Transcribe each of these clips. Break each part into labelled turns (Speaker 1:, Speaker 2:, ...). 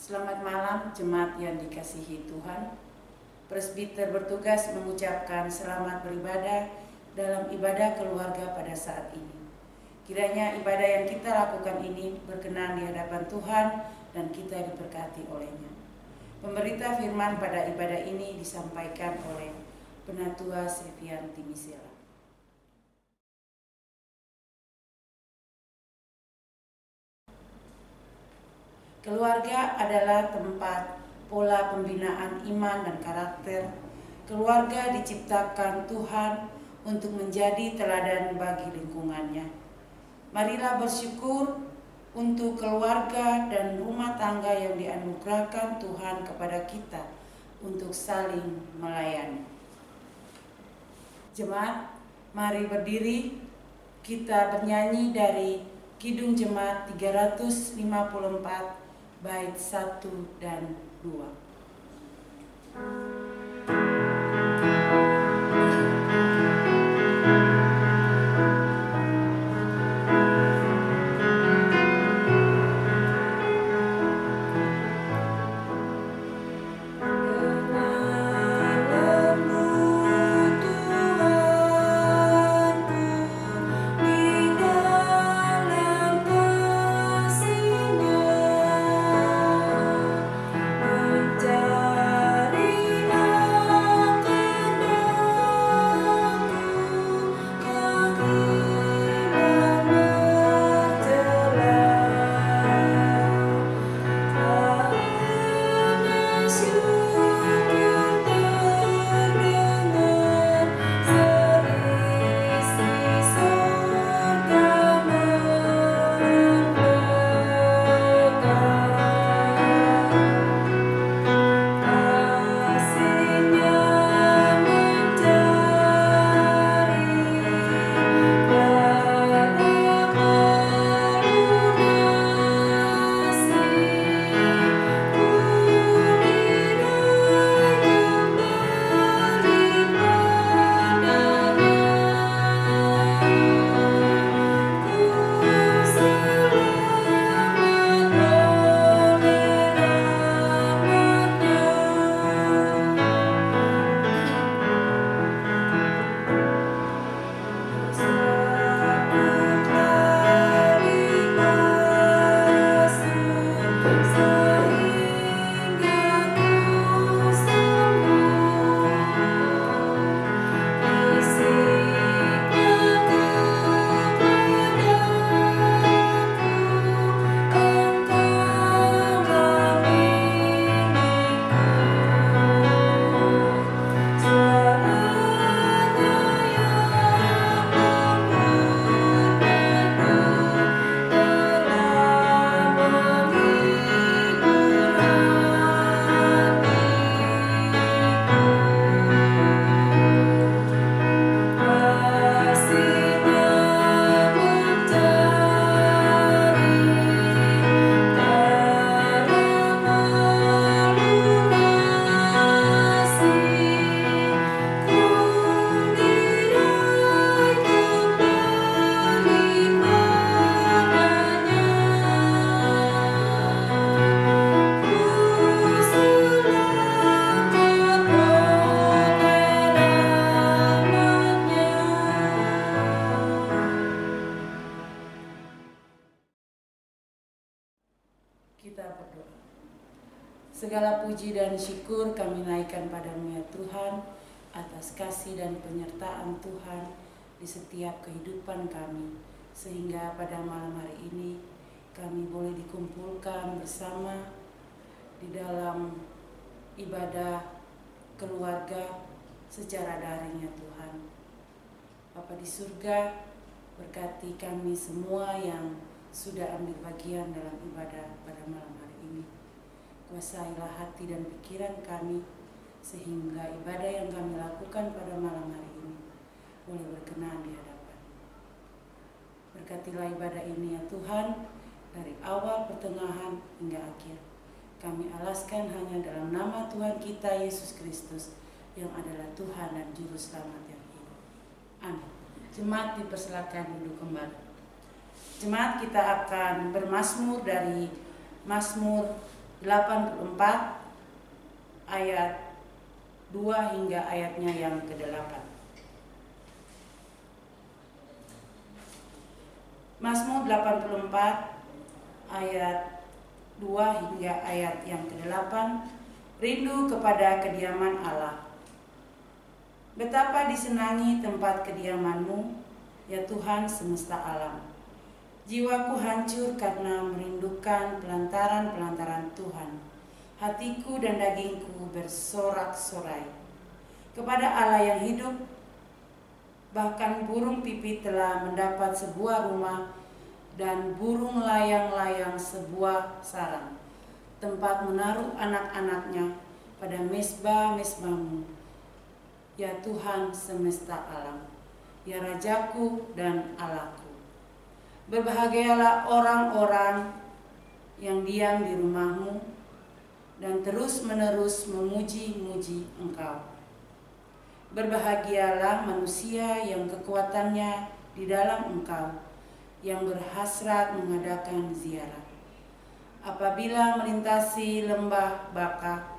Speaker 1: Selamat malam jemaat yang dikasihi Tuhan. Presbiter bertugas mengucapkan selamat beribadah dalam ibadah keluarga pada saat ini. Kiranya ibadah yang kita lakukan ini berkenan di hadapan Tuhan dan kita diberkati olehnya. Pemberita firman pada ibadah ini disampaikan oleh Penatua Silvian Timisela. Keluarga adalah tempat pola pembinaan iman dan karakter. Keluarga diciptakan Tuhan untuk menjadi teladan bagi lingkungannya. Marilah bersyukur untuk keluarga dan rumah tangga yang dianugerahkan Tuhan kepada kita untuk saling melayani. Jemaat, mari berdiri, kita bernyanyi dari Kidung Jemaat 354 bait 1 dan 2. Kita berdoa. Segala puji dan syukur kami naikkan padamu ya Tuhan, atas kasih dan penyertaan Tuhan di setiap kehidupan kami, sehingga pada malam hari ini kami boleh dikumpulkan bersama di dalam ibadah keluarga secara daring ya Tuhan. Bapa di surga, berkati kami semua yang sudah ambil bagian dalam ibadah pada malam hari ini. Kuasailah hati dan pikiran kami, sehingga ibadah yang kami lakukan pada malam hari ini boleh berkenan di hadapan. Berkatilah ibadah ini ya Tuhan, dari awal, pertengahan, hingga akhir. Kami alaskan hanya dalam nama Tuhan kita Yesus Kristus, yang adalah Tuhan dan Juru Selamat yang hidup. Amin. Jemaat dipersilakan duduk kembali. Jemaat, kita akan bermazmur dari Mazmur 84 ayat 2 hingga ayatnya yang ke-8. Mazmur 84 ayat 2 hingga ayat yang ke-8. Rindu kepada kediaman Allah. Betapa disenangi tempat kediaman-Mu, ya Tuhan semesta alam. Jiwaku hancur karena merindukan pelantaran-pelantaran Tuhan. Hatiku dan dagingku bersorak-sorai kepada Allah yang hidup. Bahkan burung pipit telah mendapat sebuah rumah, dan burung layang-layang sebuah sarang, tempat menaruh anak-anaknya pada mezbah-mezbah-Mu, ya Tuhan semesta alam, ya Rajaku dan Allahku. Berbahagialah orang-orang yang diam di rumah-Mu dan terus-menerus memuji-muji Engkau. Berbahagialah manusia yang kekuatannya di dalam Engkau, yang berhasrat mengadakan ziarah. Apabila melintasi lembah Baka,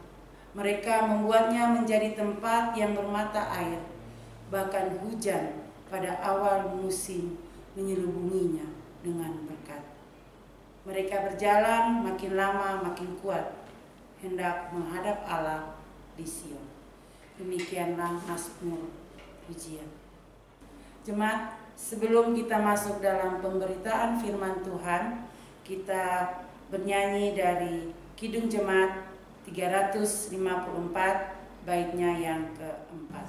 Speaker 1: mereka membuatnya menjadi tempat yang bermata air. Bahkan hujan pada awal musim menyelubunginya dengan berkat. Mereka berjalan makin lama makin kuat, hendak menghadap Allah di Sion. Demikianlah Mazmur pujian. Jemaat, sebelum kita masuk dalam pemberitaan firman Tuhan, kita bernyanyi dari Kidung Jemaat 354 baitnya yang keempat.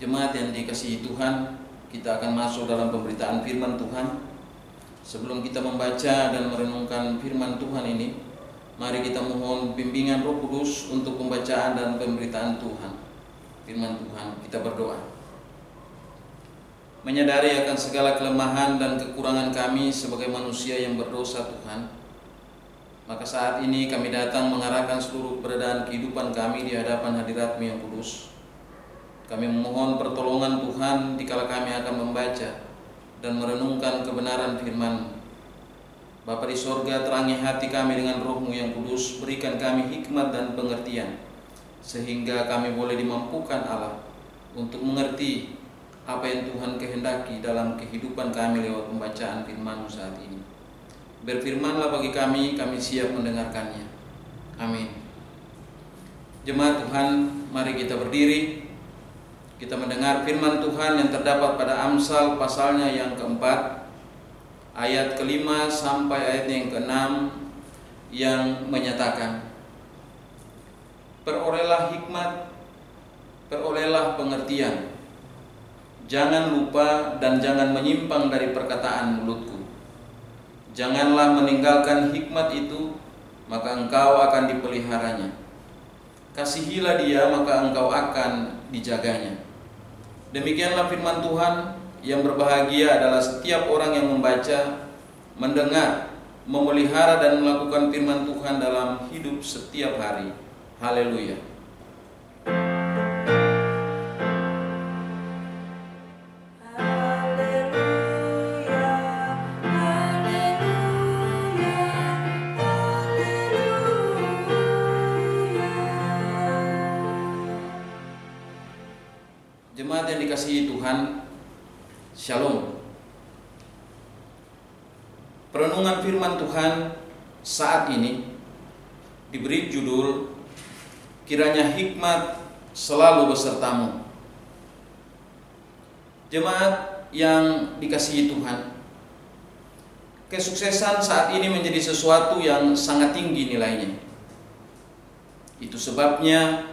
Speaker 2: Jemaat yang dikasihi Tuhan, kita akan masuk dalam pemberitaan firman Tuhan. Sebelum kita membaca dan merenungkan firman Tuhan ini, mari kita mohon bimbingan Roh Kudus untuk pembacaan dan pemberitaan Tuhan. Firman Tuhan, kita berdoa. Menyadari akan segala kelemahan dan kekurangan kami sebagai manusia yang berdosa Tuhan, maka saat ini kami datang mengarahkan seluruh keberadaan kehidupan kami di hadapan hadirat-Mu yang kudus. Kami memohon pertolongan Tuhan dikala kami akan membaca dan merenungkan kebenaran firman-Mu. Bapa di sorga, terangi hati kami dengan Roh-Mu yang kudus, berikan kami hikmat dan pengertian, sehingga kami boleh dimampukan Allah untuk mengerti apa yang Tuhan kehendaki dalam kehidupan kami lewat pembacaan firman-Mu saat ini. Berfirmanlah bagi kami siap mendengarkannya. Amin. Jemaat Tuhan, mari kita berdiri. Kita mendengar firman Tuhan yang terdapat pada Amsal pasalnya yang keempat, ayat kelima sampai ayat yang keenam, yang menyatakan, perolehlah hikmat, perolehlah pengertian, jangan lupa dan jangan menyimpang dari perkataan mulutku. Janganlah meninggalkan hikmat itu, maka engkau akan dipeliharanya. Kasihilah dia, maka engkau akan dijaganya. Demikianlah firman Tuhan, yang berbahagia adalah setiap orang yang membaca, mendengar, memelihara dan melakukan firman Tuhan dalam hidup setiap hari. Haleluya. Jemaat yang dikasihi Tuhan, Shalom. Perenungan firman Tuhan saat ini diberi judul Kiranya Hikmat Selalu Besertamu. Jemaat yang dikasihi Tuhan, kesuksesan saat ini menjadi sesuatu yang sangat tinggi nilainya. Itu sebabnya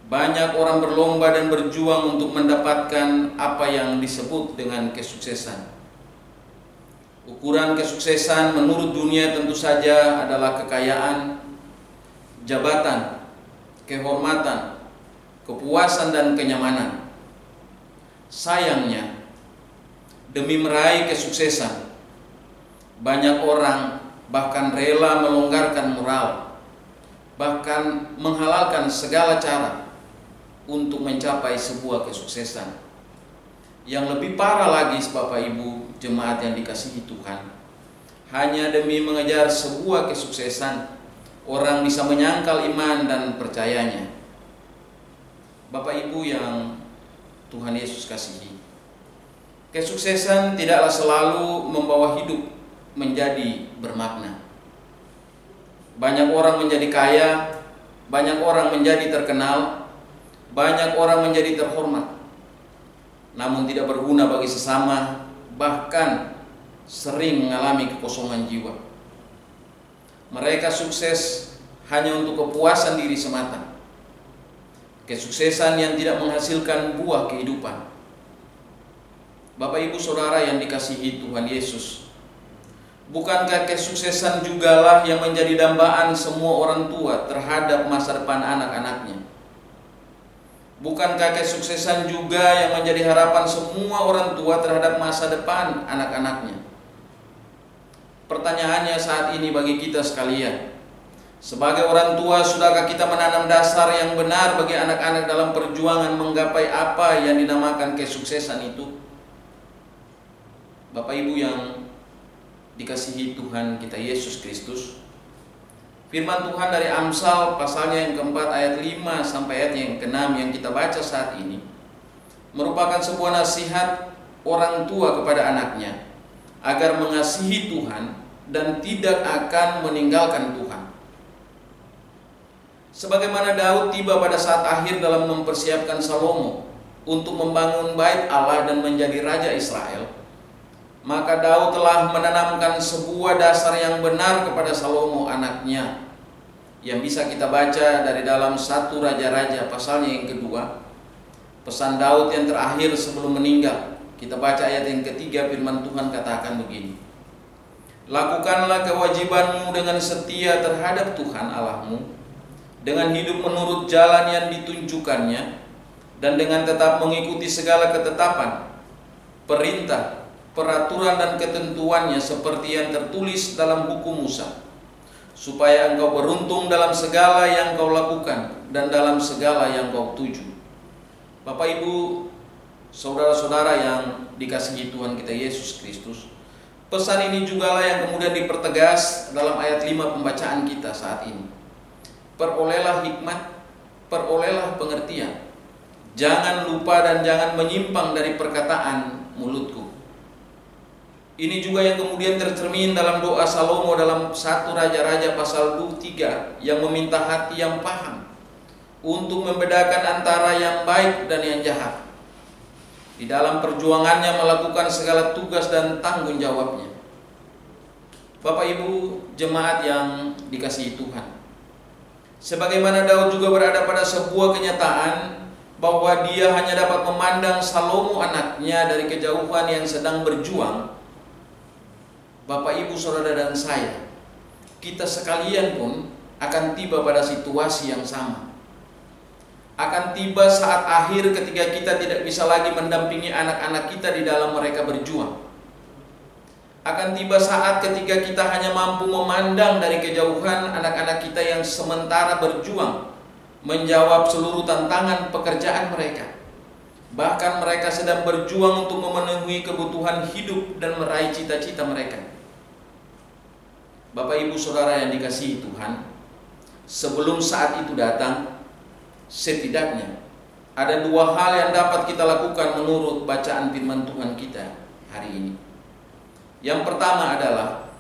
Speaker 2: banyak orang berlomba dan berjuang untuk mendapatkan apa yang disebut dengan kesuksesan. Ukuran kesuksesan menurut dunia tentu saja adalah kekayaan, jabatan, kehormatan, kepuasan dan kenyamanan. Sayangnya, demi meraih kesuksesan, banyak orang bahkan rela melonggarkan moral, bahkan menghalalkan segala cara untuk mencapai sebuah kesuksesan. Yang lebih parah lagi, Bapak Ibu jemaat yang dikasihi Tuhan, hanya demi mengejar sebuah kesuksesan, orang bisa menyangkal iman dan percayanya. Bapak Ibu yang Tuhan Yesus kasihi, kesuksesan tidaklah selalu membawa hidup menjadi bermakna. Banyak orang menjadi kaya, banyak orang menjadi terkenal, banyak orang menjadi terhormat, namun tidak berguna bagi sesama, bahkan sering mengalami kekosongan jiwa. Mereka sukses hanya untuk kepuasan diri semata, kesuksesan yang tidak menghasilkan buah kehidupan. Bapak Ibu Saudara yang dikasihi Tuhan Yesus, bukankah kesuksesan jugalah yang menjadi dambaan semua orang tua terhadap masa depan anak-anaknya? Bukankah kesuksesan juga yang menjadi harapan semua orang tua terhadap masa depan anak-anaknya? Pertanyaannya saat ini bagi kita sekalian, sebagai orang tua, sudahkah kita menanam dasar yang benar bagi anak-anak dalam perjuangan menggapai apa yang dinamakan kesuksesan itu? Bapak Ibu yang dikasihi Tuhan kita Yesus Kristus, firman Tuhan dari Amsal pasalnya yang keempat ayat 5 sampai ayat yang ke-6 yang kita baca saat ini merupakan sebuah nasihat orang tua kepada anaknya agar mengasihi Tuhan dan tidak akan meninggalkan Tuhan. Sebagaimana Daud tiba pada saat akhir dalam mempersiapkan Salomo untuk membangun bait Allah dan menjadi raja Israel, maka Daud telah menanamkan sebuah dasar yang benar kepada Salomo anaknya, yang bisa kita baca dari dalam 1 Raja-Raja pasalnya yang kedua. Pesan Daud yang terakhir sebelum meninggal, kita baca ayat yang ketiga, firman Tuhan katakan begini: Lakukanlah kewajibanmu dengan setia terhadap Tuhan Allahmu, dengan hidup menurut jalan yang ditunjukkannya, dan dengan tetap mengikuti segala ketetapan, perintah, peraturan dan ketentuannya seperti yang tertulis dalam buku Musa, supaya engkau beruntung dalam segala yang kau lakukan dan dalam segala yang kau tuju. Bapak Ibu, saudara-saudara yang dikasihi Tuhan kita Yesus Kristus, pesan ini jugalah yang kemudian dipertegas dalam ayat 5 pembacaan kita saat ini. Perolehlah hikmat, perolehlah pengertian, jangan lupa dan jangan menyimpang dari perkataan mulutku. Ini juga yang kemudian tercermin dalam doa Salomo dalam 1 Raja-Raja pasal 3 yang meminta hati yang paham untuk membedakan antara yang baik dan yang jahat, di dalam perjuangannya melakukan segala tugas dan tanggung jawabnya. Bapak Ibu jemaat yang dikasihi Tuhan, sebagaimana Daud juga berada pada sebuah kenyataan bahwa dia hanya dapat memandang Salomo anaknya dari kejauhan yang sedang berjuang, Bapak Ibu Saudara dan saya, kita sekalian pun akan tiba pada situasi yang sama. Akan tiba saat akhir ketika kita tidak bisa lagi mendampingi anak-anak kita di dalam mereka berjuang. Akan tiba saat ketika kita hanya mampu memandang dari kejauhan anak-anak kita yang sementara berjuang menjawab seluruh tantangan pekerjaan mereka. Bahkan mereka sedang berjuang untuk memenuhi kebutuhan hidup dan meraih cita-cita mereka. Bapak Ibu Saudara yang dikasihi Tuhan, sebelum saat itu datang, setidaknya ada dua hal yang dapat kita lakukan menurut bacaan firman Tuhan kita hari ini. Yang pertama adalah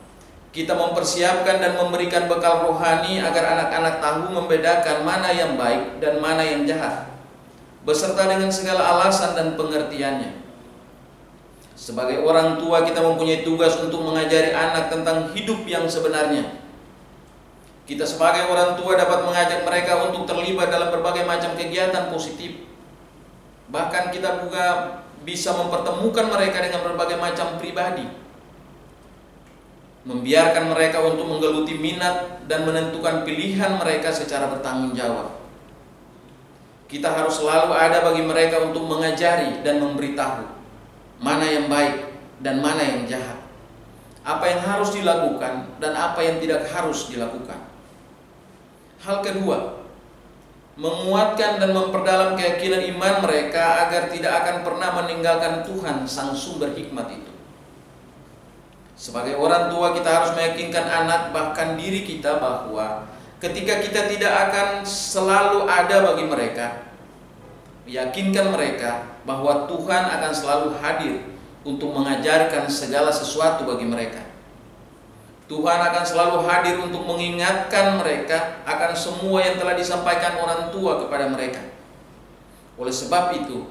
Speaker 2: kita mempersiapkan dan memberikan bekal rohani agar anak-anak tahu membedakan mana yang baik dan mana yang jahat, beserta dengan segala alasan dan pengertiannya. Sebagai orang tua, kita mempunyai tugas untuk mengajari anak tentang hidup yang sebenarnya. Kita sebagai orang tua dapat mengajak mereka untuk terlibat dalam berbagai macam kegiatan positif. Bahkan kita juga bisa mempertemukan mereka dengan berbagai macam pribadi. Membiarkan mereka untuk menggeluti minat dan menentukan pilihan mereka secara bertanggung jawab. Kita harus selalu ada bagi mereka untuk mengajari dan memberitahu mana yang baik dan mana yang jahat, apa yang harus dilakukan dan apa yang tidak harus dilakukan. Hal kedua, menguatkan dan memperdalam keyakinan iman mereka agar tidak akan pernah meninggalkan Tuhan, sang sumber hikmat itu. Sebagai orang tua, kita harus meyakinkan anak, bahkan diri kita, bahwa ketika kita tidak akan selalu ada bagi mereka, yakinkan mereka bahwa Tuhan akan selalu hadir untuk mengajarkan segala sesuatu bagi mereka. Tuhan akan selalu hadir untuk mengingatkan mereka akan semua yang telah disampaikan orang tua kepada mereka. Oleh sebab itu,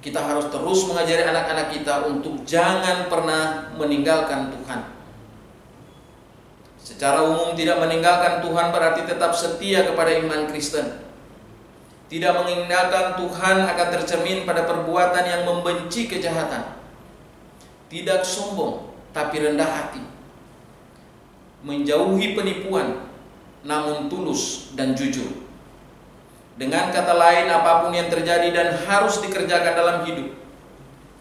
Speaker 2: kita harus terus mengajari anak-anak kita untuk jangan pernah meninggalkan Tuhan. Secara umum, tidak meninggalkan Tuhan berarti tetap setia kepada iman Kristen. Tidak meninggalkan Tuhan akan tercermin pada perbuatan yang membenci kejahatan. Tidak sombong, tapi rendah hati. Menjauhi penipuan, namun tulus dan jujur. Dengan kata lain, apapun yang terjadi dan harus dikerjakan dalam hidup,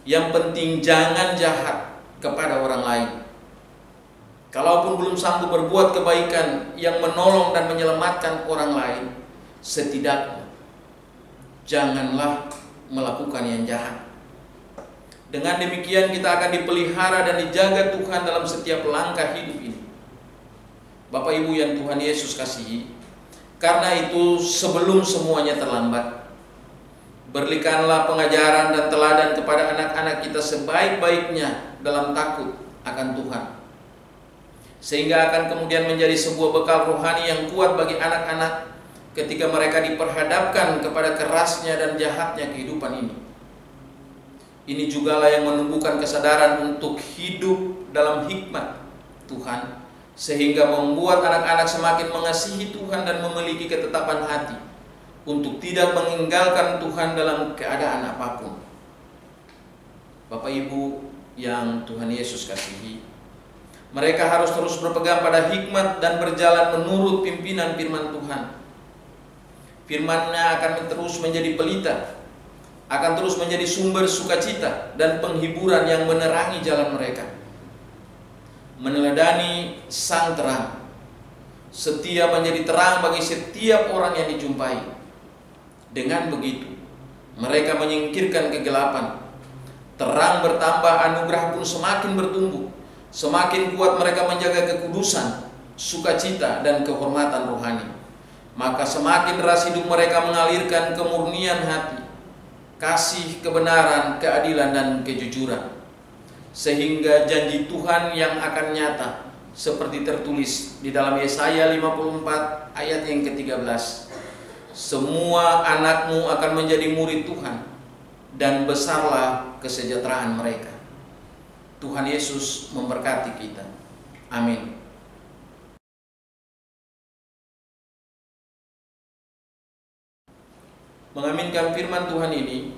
Speaker 2: yang penting jangan jahat kepada orang lain. Kalaupun belum sanggup berbuat kebaikan yang menolong dan menyelamatkan orang lain, setidaknya janganlah melakukan yang jahat. Dengan demikian kita akan dipelihara dan dijaga Tuhan dalam setiap langkah hidup ini. Bapak Ibu yang Tuhan Yesus kasihi, karena itu sebelum semuanya terlambat, berikanlah pengajaran dan teladan kepada anak-anak kita sebaik-baiknya dalam takut akan Tuhan, sehingga akan kemudian menjadi sebuah bekal rohani yang kuat bagi anak-anak ketika mereka diperhadapkan kepada kerasnya dan jahatnya kehidupan ini. Ini jugalah yang menumbuhkan kesadaran untuk hidup dalam hikmat Tuhan, sehingga membuat anak-anak semakin mengasihi Tuhan dan memiliki ketetapan hati untuk tidak meninggalkan Tuhan dalam keadaan apapun. Bapak Ibu yang Tuhan Yesus kasihi, mereka harus terus berpegang pada hikmat dan berjalan menurut pimpinan firman Tuhan. Firman-Nya akan terus menjadi pelita, akan terus menjadi sumber sukacita dan penghiburan yang menerangi jalan mereka. Meneladani sang terang, setia menjadi terang bagi setiap orang yang dijumpai. Dengan begitu, mereka menyingkirkan kegelapan. Terang bertambah, anugerah pun semakin bertumbuh. Semakin kuat mereka menjaga kekudusan, sukacita, dan kehormatan rohani. Maka semakin deras hidup mereka mengalirkan kemurnian hati, kasih, kebenaran, keadilan, dan kejujuran. Sehingga janji Tuhan yang akan nyata seperti tertulis di dalam Yesaya 54 ayat yang ke-13. Semua anakmu akan menjadi murid Tuhan, dan besarlah kesejahteraan mereka. Tuhan Yesus memberkati kita. Amin. Mengaminkan firman Tuhan ini,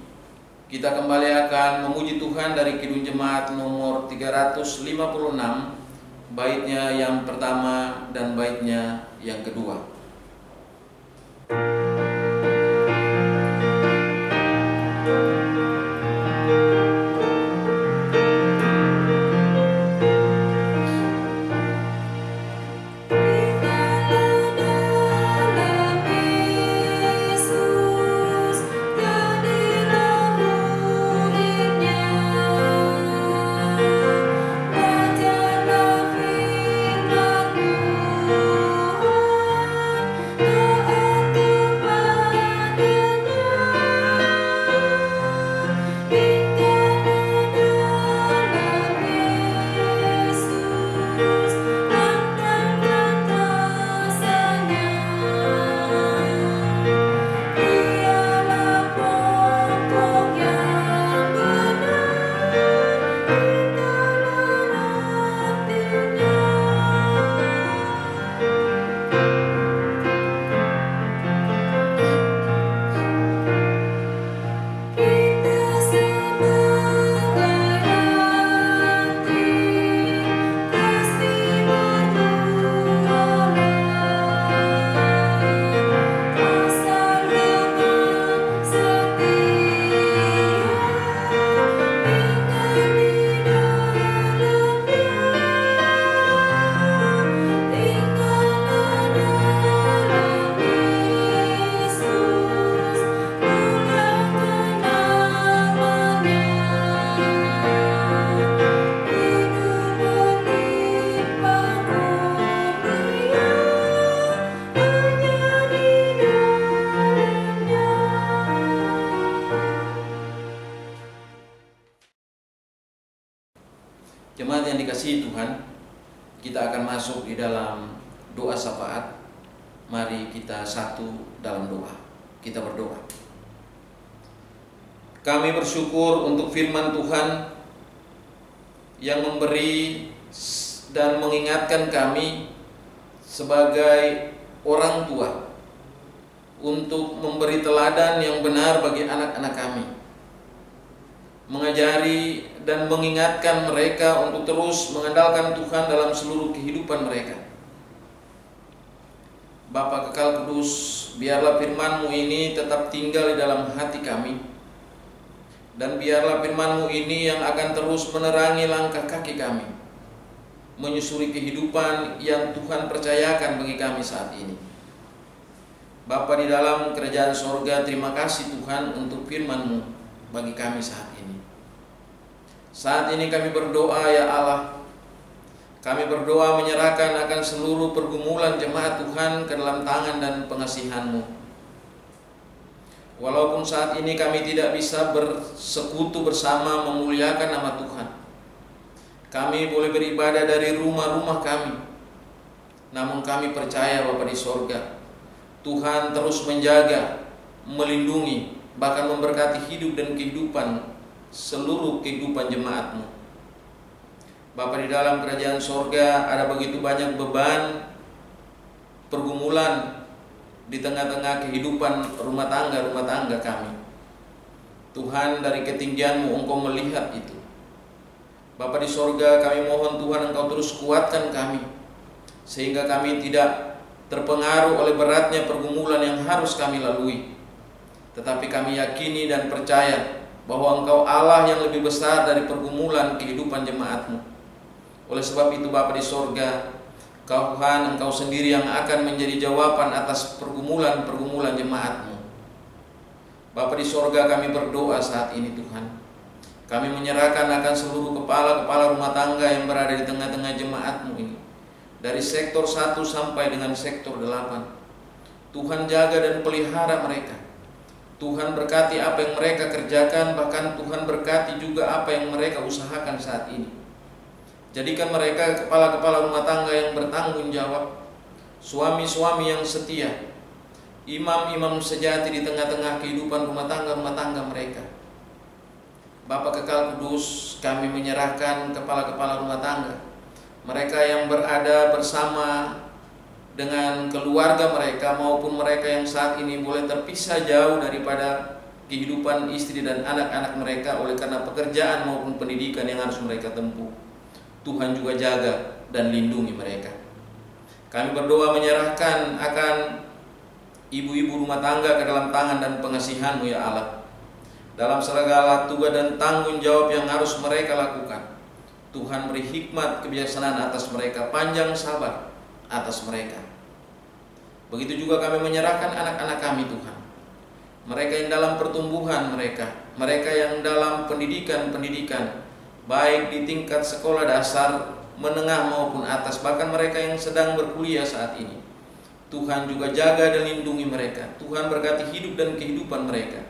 Speaker 2: kita kembali akan memuji Tuhan dari Kidung Jemaat nomor 356, baitnya yang pertama dan baitnya yang kedua. Jemaat yang dikasihi Tuhan, kita akan masuk di dalam doa syafaat. Mari kita satu dalam doa. Kita berdoa. Kami bersyukur untuk firman Tuhan yang memberi dan mengingatkan kami sebagai orang tua untuk memberi teladan yang benar bagi anak-anak kami, mengajari dan mengingatkan mereka untuk terus mengandalkan Tuhan dalam seluruh kehidupan mereka. Bapa kekal kudus, biarlah firman-Mu ini tetap tinggal di dalam hati kami, dan biarlah firman-Mu ini yang akan terus menerangi langkah kaki kami, menyusuri kehidupan yang Tuhan percayakan bagi kami saat ini. Bapa di dalam kerajaan sorga, terima kasih Tuhan untuk firman-Mu bagi kami saat ini. Saat ini kami berdoa ya Allah, kami berdoa menyerahkan akan seluruh pergumulan jemaat Tuhan ke dalam tangan dan pengasihan-Mu. Walaupun saat ini kami tidak bisa bersekutu bersama memuliakan nama Tuhan, kami boleh beribadah dari rumah-rumah kami, namun kami percaya Bapa di sorga, Tuhan terus menjaga, melindungi, bahkan memberkati hidup dan kehidupan seluruh kehidupan jemaat-Mu. Bapa di dalam kerajaan sorga, ada begitu banyak beban, pergumulan di tengah-tengah kehidupan rumah tangga kami. Tuhan, dari ketinggian-Mu Engkau melihat itu. Bapa di sorga, kami mohon Tuhan Engkau terus kuatkan kami, sehingga kami tidak terpengaruh oleh beratnya pergumulan yang harus kami lalui. Tetapi kami yakini dan percaya bahwa Engkau Allah yang lebih besar dari pergumulan kehidupan jemaat-Mu. Oleh sebab itu Bapa di sorga, Tuhan Engkau sendiri yang akan menjadi jawaban atas pergumulan jemaat-Mu. Bapa di sorga, kami berdoa saat ini Tuhan. Kami menyerahkan akan seluruh kepala-kepala rumah tangga yang berada di tengah-tengah jemaat-Mu ini, dari sektor 1 sampai dengan sektor 8. Tuhan jaga dan pelihara mereka. Tuhan berkati apa yang mereka kerjakan, bahkan Tuhan berkati juga apa yang mereka usahakan saat ini. Jadikan mereka kepala-kepala rumah tangga yang bertanggung jawab, suami-suami yang setia, imam-imam sejati di tengah-tengah kehidupan rumah tangga mereka. Bapa kekal kudus, kami menyerahkan kepala-kepala rumah tangga, mereka yang berada bersama dengan keluarga mereka maupun mereka yang saat ini boleh terpisah jauh daripada kehidupan istri dan anak-anak mereka oleh karena pekerjaan maupun pendidikan yang harus mereka tempuh. Tuhan juga jaga dan lindungi mereka. Kami berdoa menyerahkan akan ibu-ibu rumah tangga ke dalam tangan dan pengasihan-Mu ya Allah, dalam segala tugas dan tanggung jawab yang harus mereka lakukan. Tuhan beri hikmat kebijaksanaan atas mereka, panjang sabar atas mereka. Begitu juga kami menyerahkan anak-anak kami Tuhan, mereka yang dalam pertumbuhan mereka yang dalam pendidikan, baik di tingkat sekolah dasar, menengah maupun atas, bahkan mereka yang sedang berkuliah saat ini. Tuhan juga jaga dan lindungi mereka. Tuhan berkati hidup dan kehidupan mereka.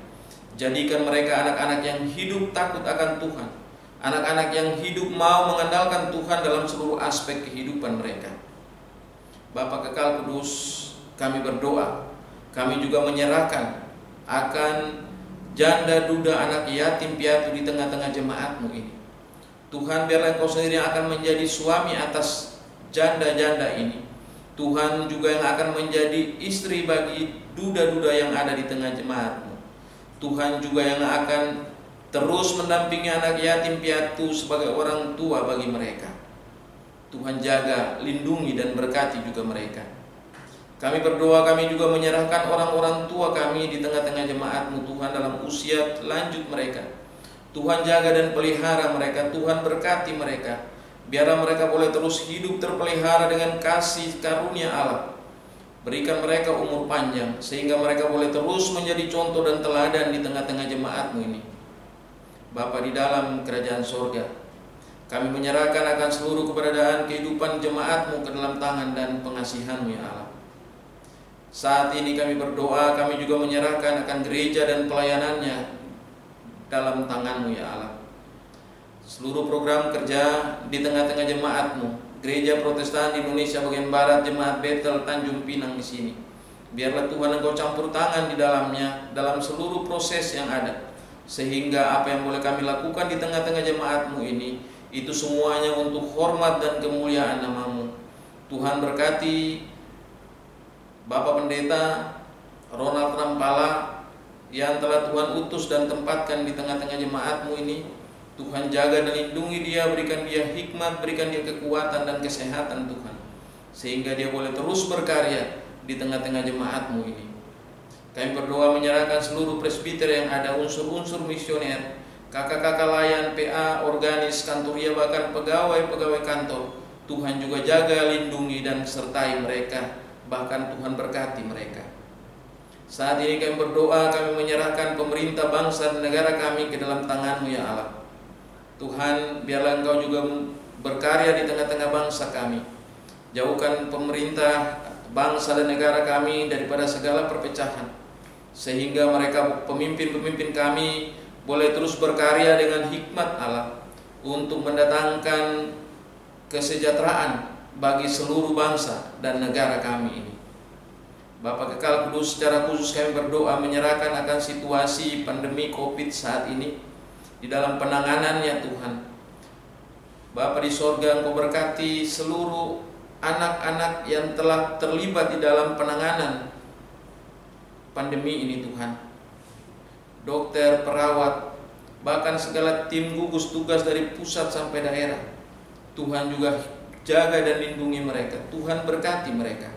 Speaker 2: Jadikan mereka anak-anak yang hidup takut akan Tuhan, anak-anak yang hidup mau mengandalkan Tuhan dalam seluruh aspek kehidupan mereka. Bapa kekal kudus, kami berdoa, kami juga menyerahkan akan janda duda anak yatim piatu di tengah-tengah jemaat-Mu ini. Tuhan, biarlah Engkau sendiri yang akan menjadi suami atas janda-janda ini. Tuhan juga yang akan menjadi istri bagi duda-duda yang ada di tengah jemaat-Mu. Tuhan juga yang akan terus mendampingi anak yatim piatu sebagai orang tua bagi mereka. Tuhan jaga, lindungi dan berkati juga mereka. Kami berdoa, kami juga menyerahkan orang-orang tua kami di tengah-tengah jemaat-Mu Tuhan dalam usia lanjut mereka. Tuhan jaga dan pelihara mereka, Tuhan berkati mereka. Biarlah mereka boleh terus hidup terpelihara dengan kasih karunia Allah. Berikan mereka umur panjang sehingga mereka boleh terus menjadi contoh dan teladan di tengah-tengah jemaat-Mu ini. Bapa di dalam kerajaan sorga, kami menyerahkan akan seluruh keberadaan kehidupan jemaat-Mu ke dalam tangan dan pengasihan-Mu ya Allah. Saat ini kami berdoa, kami juga menyerahkan akan gereja dan pelayanannya dalam tangan-Mu ya Allah. seluruh program kerja di tengah-tengah jemaat-Mu, Gereja Protestan di Indonesia bagian Barat, Jemaat Betel Tanjung Pinang di sini. Biarlah Tuhan Engkau campur tangan di dalamnya, dalam seluruh proses yang ada, sehingga apa yang boleh kami lakukan di tengah-tengah jemaat-Mu ini, itu semuanya untuk hormat dan kemuliaan nama-Mu. Tuhan berkati Bapak Pendeta Ronald Rampala yang telah Tuhan utus dan tempatkan di tengah-tengah jemaat-Mu ini. Tuhan jaga dan lindungi dia, berikan dia hikmat, berikan dia kekuatan dan kesehatan Tuhan, sehingga dia boleh terus berkarya di tengah-tengah jemaat-Mu ini. Kami berdoa menyerahkan seluruh presbiter yang ada, unsur-unsur misioner, kakak-kakak layan, PA, organis, kantoria, bahkan pegawai-pegawai kantor. Tuhan juga jaga, lindungi dan sertai mereka, bahkan Tuhan berkati mereka. Saat ini kami berdoa, kami menyerahkan pemerintah bangsa dan negara kami ke dalam tangan-Mu ya Allah. Tuhan, biarlah Engkau juga berkarya di tengah-tengah bangsa kami. Jauhkan pemerintah, bangsa dan negara kami daripada segala perpecahan, sehingga mereka, pemimpin-pemimpin kami, boleh terus berkarya dengan hikmat Allah untuk mendatangkan kesejahteraan bagi seluruh bangsa dan negara kami ini. Bapa Kekal Kudus, secara khusus kami berdoa menyerahkan akan situasi pandemi COVID saat ini di dalam penanganannya Tuhan. Bapa di sorga, Engkau berkati seluruh anak-anak yang telah terlibat di dalam penanganan pandemi ini Tuhan. Dokter, perawat, bahkan segala tim gugus tugas dari pusat sampai daerah. Tuhan juga jaga dan lindungi mereka. Tuhan berkati mereka.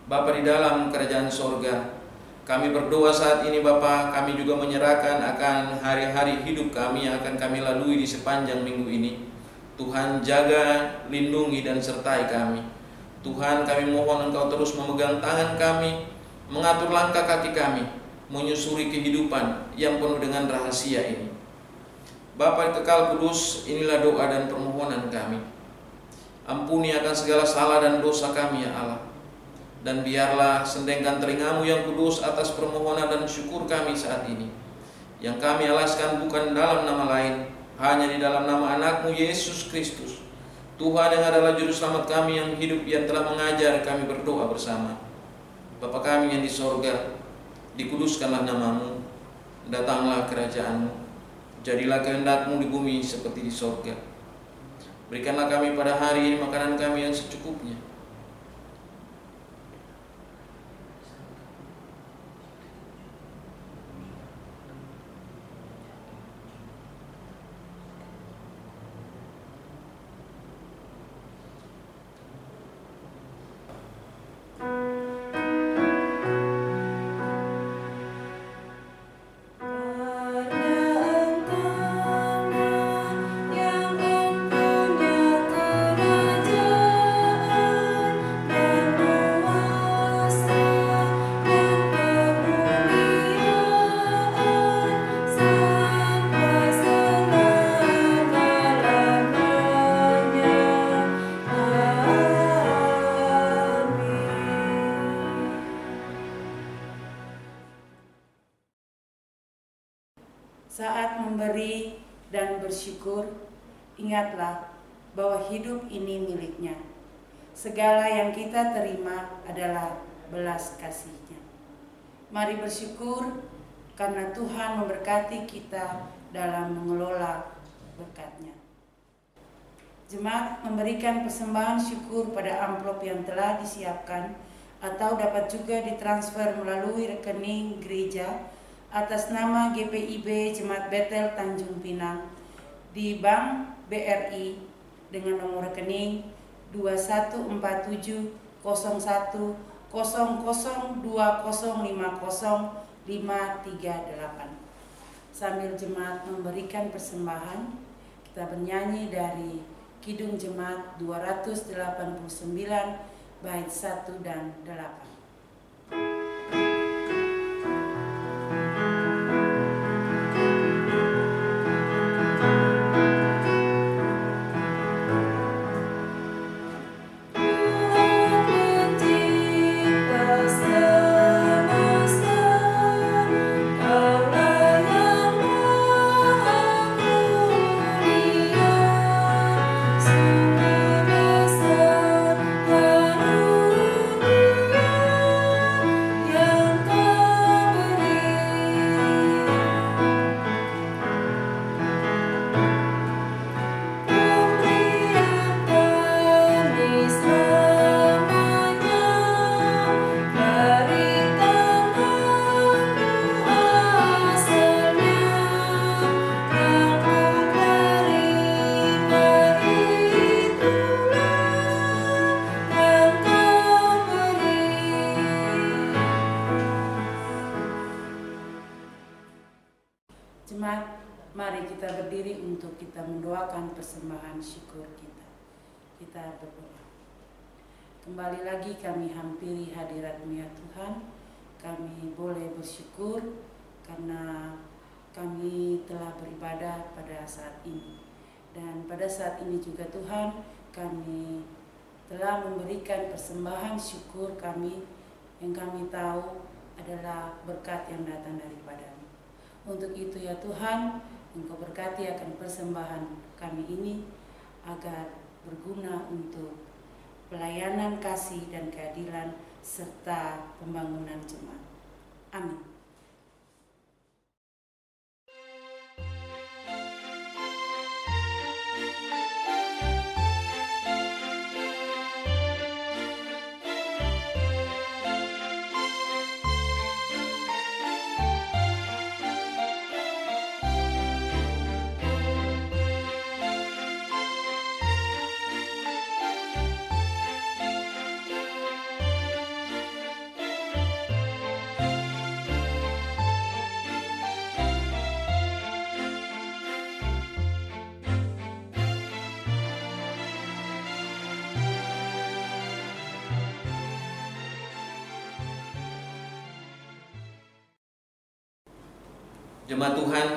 Speaker 2: Bapa di dalam kerajaan sorga, kami berdoa saat ini Bapa, kami juga menyerahkan akan hari-hari hidup kami yang akan kami lalui di sepanjang minggu ini. Tuhan jaga, lindungi dan sertai kami. Tuhan, kami mohon Engkau terus memegang tangan kami, mengatur langkah kaki kami, menyusuri kehidupan yang penuh dengan rahasia ini. Bapa Kekal Kudus, inilah doa dan permohonan kami. Ampuni akan segala salah dan dosa kami ya Allah. Dan biarlah sendengkan telinga-Mu yang kudus atas permohonan dan syukur kami saat ini, yang kami alaskan bukan dalam nama lain, hanya di dalam nama anak-Mu Yesus Kristus, Tuhan yang adalah juru selamat kami yang hidup, yang telah mengajar kami berdoa bersama. Bapa kami yang di sorga, dikuduskanlah nama-Mu, datanglah kerajaan-Mu, jadilah kehendak-Mu di bumi seperti di sorga. Berikanlah kami pada hari ini makanan kami yang secukupnya.
Speaker 1: Saat memberi dan bersyukur, ingatlah bahwa hidup ini milik-Nya. Segala yang kita terima adalah belas kasih-Nya. Mari bersyukur karena Tuhan memberkati kita dalam mengelola berkat-Nya. Jemaat memberikan persembahan syukur pada amplop yang telah disiapkan atau dapat juga ditransfer melalui rekening gereja atas nama GPIB Jemaat Betel Tanjung Pinang di Bank BRI dengan nomor rekening 21470020500538. Sambil jemaat memberikan persembahan, kita bernyanyi dari Kidung Jemaat 289 bait 1 dan 8.
Speaker 3: Kau
Speaker 1: mendoakan persembahan syukur kita. Kita berdoa. Kembali lagi kami hampiri hadirat-Mu ya Tuhan. Kami boleh bersyukur karena kami telah beribadah pada saat ini. Dan pada saat ini juga Tuhan, kami telah memberikan persembahan syukur kami yang kami tahu adalah berkat yang datang daripada-Mu. Untuk itu ya Tuhan, Engkau berkati akan persembahan kami ini agar berguna untuk pelayanan kasih dan keadilan serta pembangunan jemaat. Amin.
Speaker 2: Jemaat Tuhan,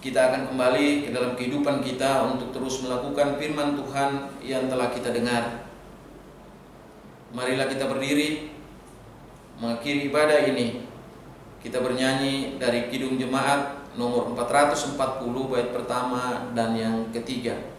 Speaker 2: kita akan kembali ke dalam kehidupan kita untuk terus melakukan firman Tuhan yang telah kita dengar. Marilah kita berdiri mengakhiri ibadah ini. Kita bernyanyi dari Kidung Jemaat nomor 440 bait pertama dan yang ketiga.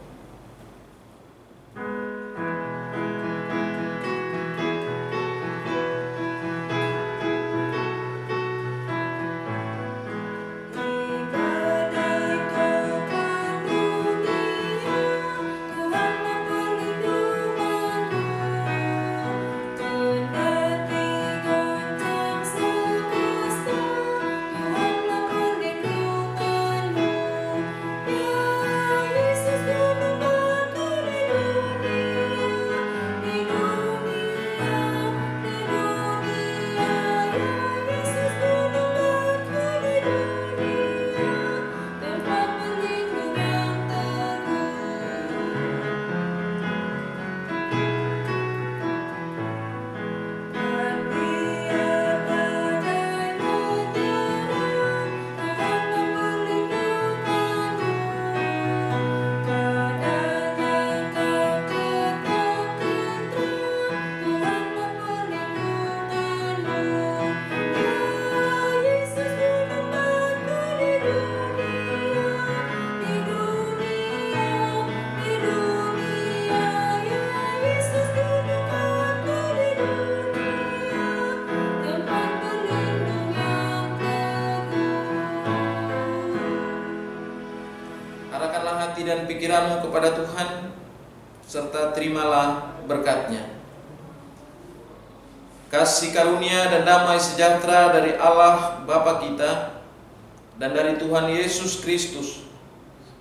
Speaker 2: Dan pikiranmu kepada Tuhan, serta terimalah berkat-Nya. Kasih karunia dan damai sejahtera dari Allah Bapa kita dan dari Tuhan Yesus Kristus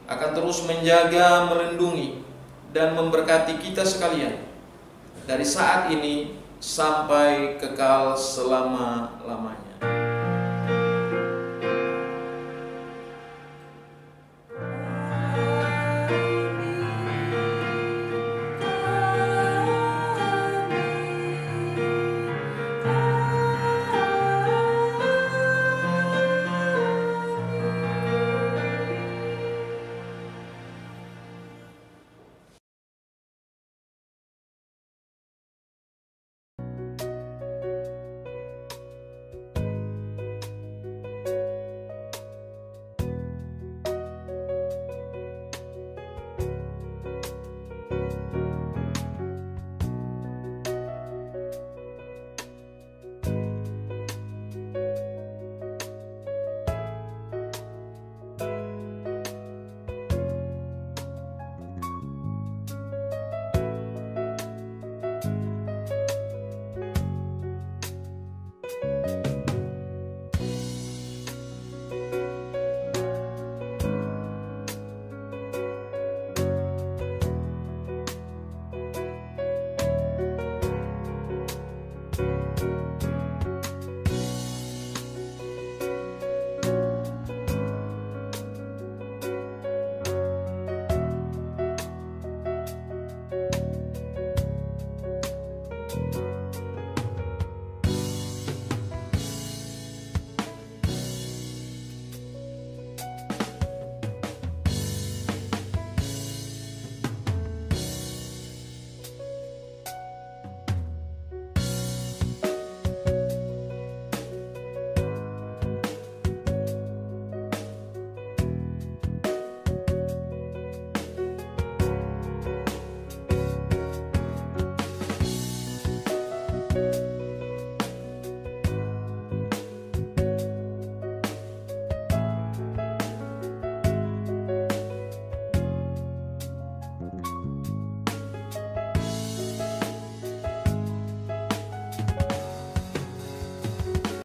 Speaker 2: akan terus menjaga, melindungi, dan memberkati kita sekalian dari saat ini sampai kekal selama-lamanya.